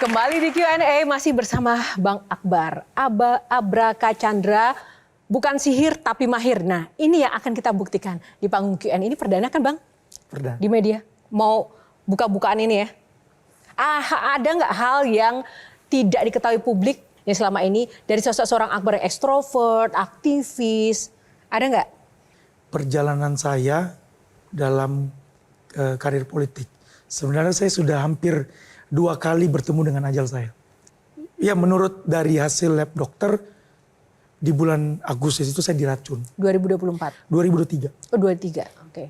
Kembali di Q&A masih bersama Bang Akbar. Abraka Chandra, bukan sihir tapi mahir. Nah, ini yang akan kita buktikan di panggung Q&A. Ini perdana kan, Bang? Perdana. Di media. Mau buka-bukaan ini ya. Ada nggak hal yang tidak diketahui publik yang selama ini dari sosok seorang Akbar yang ekstrovert, aktivis? Ada nggak? Perjalanan saya dalam karir politik. Sebenarnya saya sudah hampir 2 kali bertemu dengan ajal saya. Ya, menurut dari hasil lab dokter, di bulan Agustus itu saya diracun. 2024? 2023. Oh, 23, oke.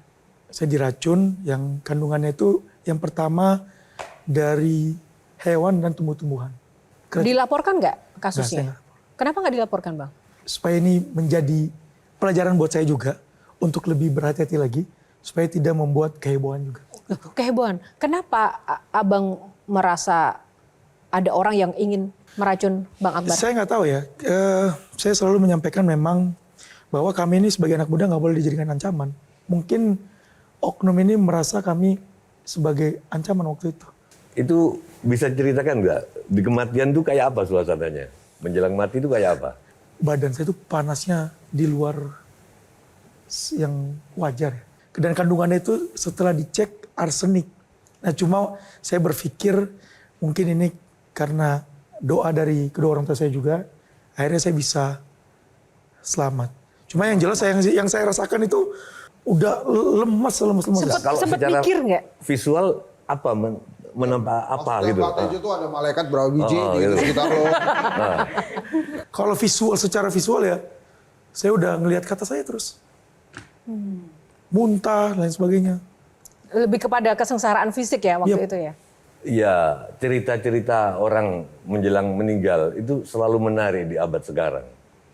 Saya diracun yang kandungannya itu yang pertama dari hewan dan tumbuh-tumbuhan. Dilaporkan nggak kasusnya? Nggak, Kenapa nggak dilaporkan, Bang? Supaya ini menjadi pelajaran buat saya juga untuk lebih berhati-hati lagi, supaya tidak membuat kehebohan juga. Kehebohan. Kenapa Abang merasa ada orang yang ingin meracun Bang Akbar? Saya nggak tahu ya. Saya selalu menyampaikan memang bahwa kami ini sebagai anak muda nggak boleh dijadikan ancaman. Mungkin oknum ini merasa kami sebagai ancaman waktu itu. Itu bisa ceritakan nggak? Di kematian itu kayak apa suasananya? Menjelang mati itu kayak apa? Badan saya itu panasnya di luar yang wajar. Dan kandungannya itu setelah dicek arsenik. Nah, cuma saya berpikir mungkin ini karena doa dari kedua orang tua saya juga, akhirnya saya bisa selamat. Cuma yang jelas yang saya rasakan itu udah lemas. Sempet mikir nggak? Visual apa menampak apa gitu? Itu tuh ada malaikat berapa biji gitu sekitar lo. Kalau secara visual ya, saya udah ngelihat kata saya terus. Muntah, lain sebagainya. Lebih kepada kesengsaraan fisik ya waktu itu ya? Iya, cerita-cerita orang menjelang meninggal itu selalu menarik di abad sekarang.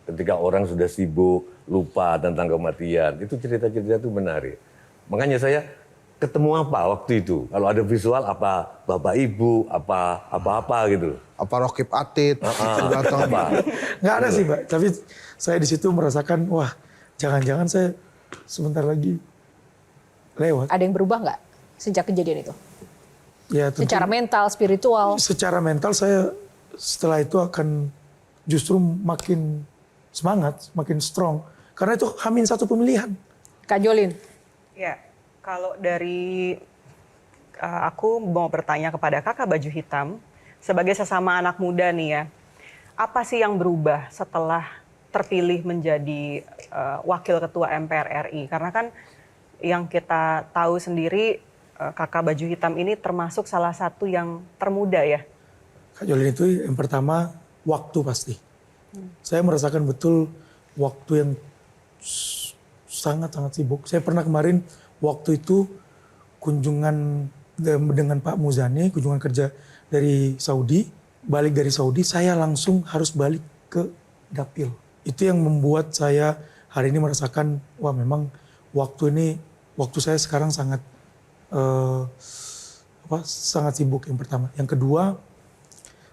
Ketika orang sudah sibuk, lupa tentang kematian, itu cerita-cerita itu menarik. Makanya saya ketemu apa waktu itu? Kalau ada visual apa bapak ibu, apa gitu. Apa Rokib Atid? Apa? Nggak ada sih, Pak. Tapi saya di situ merasakan, wah, jangan-jangan saya sebentar lagi lewat. Ada yang berubah nggak sejak kejadian itu? Ya, tentu, secara mental, spiritual? Secara mental saya setelah itu akan justru makin semangat, makin strong. Karena itu H-1 pemilihan. Kak Jolin? Ya, kalau dari aku mau bertanya kepada kakak baju hitam, sebagai sesama anak muda nih ya, apa sih yang berubah setelah terpilih menjadi wakil ketua MPR RI? Karena kan yang kita tahu sendiri kakak baju hitam ini termasuk salah satu yang termuda ya. Kak Jolin itu yang pertama waktu pasti. Saya merasakan betul waktu yang sangat-sangat sibuk. Saya pernah kemarin waktu itu kunjungan dengan Pak Muzani, kunjungan kerja dari Saudi. Balik dari Saudi saya langsung harus balik ke Dapil. Itu yang membuat saya hari ini merasakan wah memang waktu saya sekarang sangat sangat sibuk yang pertama. Yang kedua,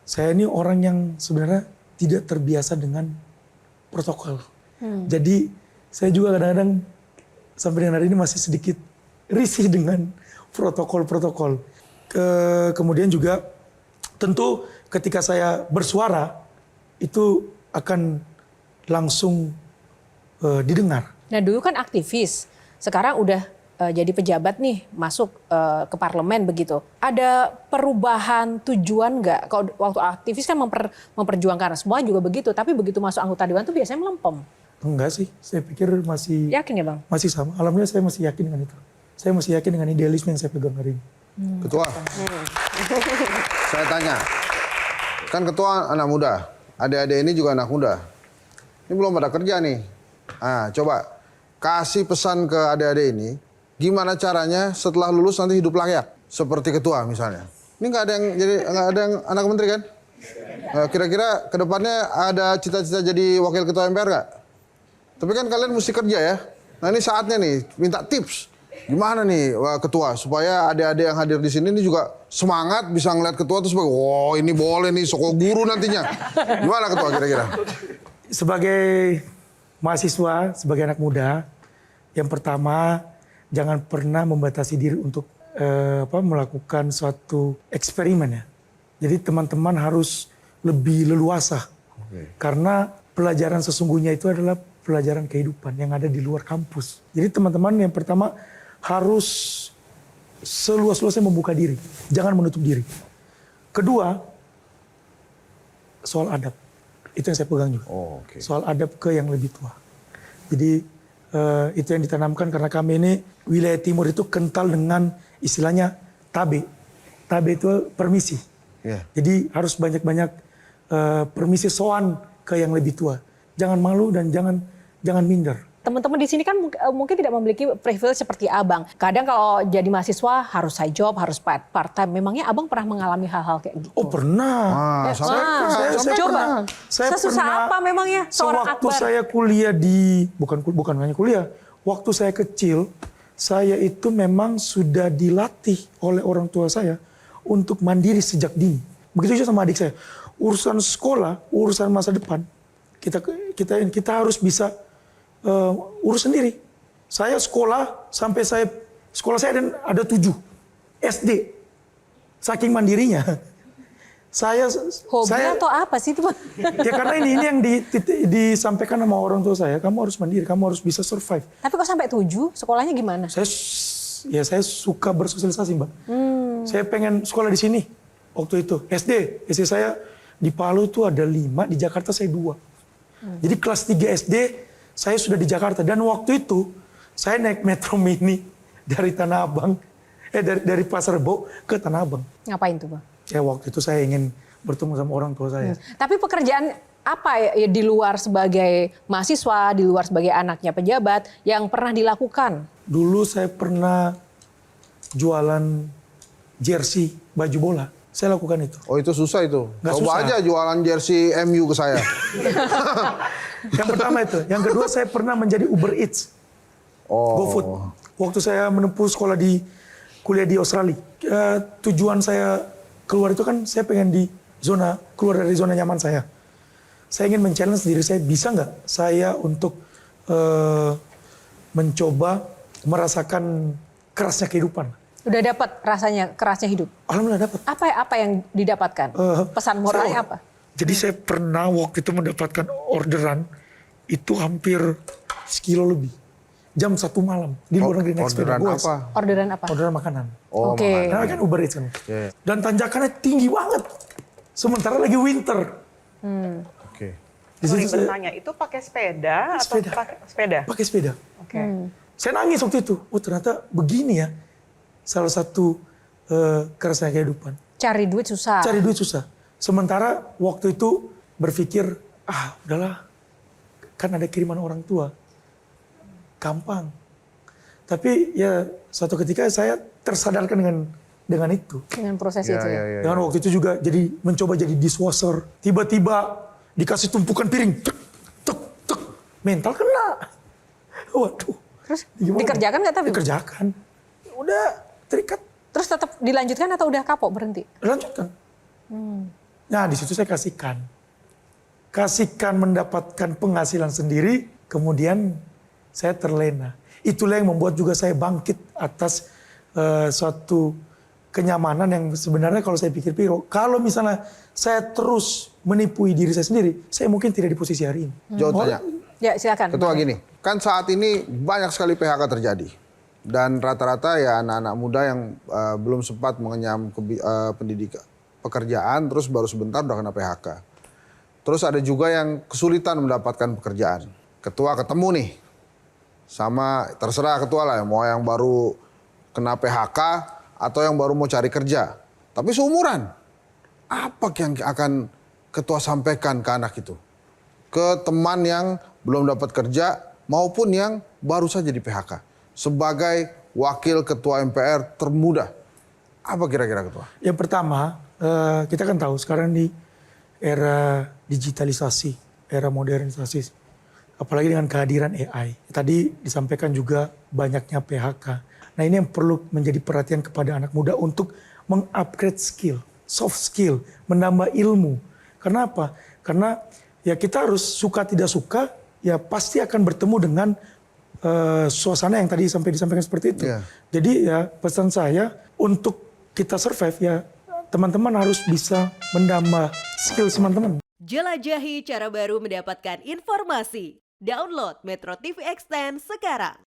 saya ini orang yang sebenarnya tidak terbiasa dengan protokol. Jadi saya juga kadang-kadang sampai dengan hari ini masih sedikit risih dengan protokol-protokol. Kemudian juga tentu ketika saya bersuara itu akan langsung didengar. Nah dulu kan aktivis, sekarang udah jadi pejabat nih, masuk ke parlemen begitu. Ada perubahan tujuan nggak? Kalau waktu aktivis kan memperjuangkan, semua juga begitu. Tapi begitu masuk anggota dewan tuh biasanya melempem. Enggak sih, saya pikir masih... Yakin ya Bang? Masih sama, alhamdulillah saya masih yakin dengan itu. Saya masih yakin dengan idealisme yang saya pegang hari ini. Ketua, saya tanya, kan ketua anak muda, adik-adik ini juga anak muda. Ini belum ada kerja nih. Nah, coba kasih pesan ke adik-adik ini, gimana caranya setelah lulus nanti hidup layak, seperti ketua misalnya. Ini nggak ada yang anak menteri kan? Kira-kira kedepannya ada cita-cita jadi wakil ketua MPR nggak? Tapi kan kalian mesti kerja ya. Nah ini saatnya nih, minta tips. Gimana nih ketua supaya adik-adik yang hadir di sini ini juga semangat bisa ngeliat ketua terus wow ini boleh nih soko guru nantinya. Gimana ketua kira-kira? Sebagai mahasiswa, sebagai anak muda, yang pertama jangan pernah membatasi diri untuk melakukan suatu eksperimen ya. Jadi teman-teman harus lebih leluasa. Karena pelajaran sesungguhnya itu adalah pelajaran kehidupan yang ada di luar kampus. Jadi teman-teman yang pertama harus seluas-luasnya membuka diri. Jangan menutup diri. Kedua, soal adab. Itu yang saya pegang juga. Oh, oke. Soal adab ke yang lebih tua. Jadi itu yang ditanamkan karena kami ini wilayah timur itu kental dengan istilahnya tabe. Tabe itu permisi. Iya. Jadi harus banyak-banyak permisi soan ke yang lebih tua. Jangan malu dan jangan minder. Teman-teman di sini kan mungkin tidak memiliki privilege seperti Abang. Kadang kalau jadi mahasiswa harus side job, harus part time. Memangnya Abang pernah mengalami hal-hal kayak gitu? Oh pernah. Sampai coba. pernah. Saya Sesusah pernah, apa memangnya seorang sewaktu Akbar? saya kuliah di bukan hanya kuliah, waktu saya kecil, saya itu memang sudah dilatih oleh orang tua saya untuk mandiri sejak dini. Begitu juga sama adik saya. Urusan sekolah, urusan masa depan, kita harus bisa urus sendiri. Saya sekolah sampai sekolah saya ada 7 SD. Saking mandirinya. Hobi atau apa sih itu, Bang? Ya karena ini yang disampaikan sama orang tua saya, kamu harus mandiri, kamu harus bisa survive. Tapi kok sampai 7? Sekolahnya gimana? Saya suka bersosialisasi, Mbak. Saya pengen sekolah di sini waktu itu. SD saya di Palu itu ada 5, di Jakarta saya 2. Jadi kelas 3 SD saya sudah di Jakarta dan waktu itu saya naik Metro Mini dari Tanah Abang, dari Pasar Rebo ke Tanah Abang. Ngapain tuh, Bang? Ya waktu itu saya ingin bertemu sama orang tua saya. Tapi pekerjaan apa ya di luar sebagai mahasiswa, di luar sebagai anaknya pejabat yang pernah dilakukan? Dulu saya pernah jualan jersey baju bola. Saya lakukan itu. Oh itu susah itu. Nggak Coba susah. aja jualan jersey MU ke saya. Yang pertama itu. Yang kedua saya pernah menjadi Uber Eats. Oh. GoFood. Waktu saya menempuh sekolah kuliah di Australia. Tujuan saya keluar itu kan saya pengen keluar dari zona nyaman saya. Saya ingin men-challenge diri saya, bisa nggak saya untuk mencoba merasakan kerasnya kehidupan. Udah dapat rasanya kerasnya hidup? Alhamdulillah dapat. Apa yang didapatkan? Pesan moralnya apa? Jadi saya pernah waktu itu mendapatkan orderan itu hampir sekilo lebih. Jam 1 malam di luar negeri naik sepeda. Orderan apa? Orderan apa? Orderan makanan. Oh, Oke. makanan. Karena kan Uber Eats kan. Yeah. Dan tanjakannya tinggi banget. Sementara lagi winter. Oke. Di Sorry situ saya bertanya, itu pakai sepeda atau Sepeda. pakai sepeda? pakai sepeda. Oke. Saya nangis waktu itu. Oh ternyata begini ya. Salah satu kerasnya kehidupan. Cari duit susah. Cari duit susah. Sementara waktu itu berpikir, udahlah. Kan ada kiriman orang tua. Gampang. Tapi ya suatu ketika saya tersadarkan dengan itu. Dengan proses Ya, itu ya. ya, ya. Dengan waktu itu juga mencoba jadi dishwasher. Tiba-tiba dikasih tumpukan piring. Tek, tek, tek. Mental kena. Waduh. Terus Gimana? dikerjakan nggak tapi? Dikerjakan. Udah terikat. Terus tetap dilanjutkan atau udah kapok berhenti? Lanjutkan. Nah di situ saya kasihkan. Kasihkan mendapatkan penghasilan sendiri. Kemudian saya terlena. Itulah yang membuat juga saya bangkit atas suatu kenyamanan yang sebenarnya kalau saya pikir-pikir, kalau misalnya saya terus menipu diri saya sendiri, saya mungkin tidak di posisi hari ini. Jawab tanya. Ya silakan. Ketua gini, kan saat ini banyak sekali PHK terjadi. Dan rata-rata ya anak-anak muda yang belum sempat mengenyam pendidikan, pekerjaan, terus baru sebentar udah kena PHK. Terus ada juga yang kesulitan mendapatkan pekerjaan. Ketua ketemu nih, sama terserah ketua lah, mau yang baru kena PHK atau yang baru mau cari kerja. Tapi seumuran, apa yang akan ketua sampaikan ke anak itu? Ke teman yang belum dapat kerja maupun yang baru saja di PHK. Sebagai wakil ketua MPR termuda, apa kira-kira ketua? Yang pertama, kita kan tahu sekarang di era digitalisasi, era modernisasi, apalagi dengan kehadiran AI. Tadi disampaikan juga banyaknya PHK. Nah ini yang perlu menjadi perhatian kepada anak muda untuk mengupgrade skill, soft skill, menambah ilmu. Karena apa? Karena ya kita harus suka tidak suka, ya pasti akan bertemu dengan suasana yang tadi disampaikan seperti itu. Yeah. Jadi ya pesan saya untuk kita survive ya teman-teman harus bisa menambah skill teman-teman. Jelajahi cara baru mendapatkan informasi. Download Metro TV Extend sekarang.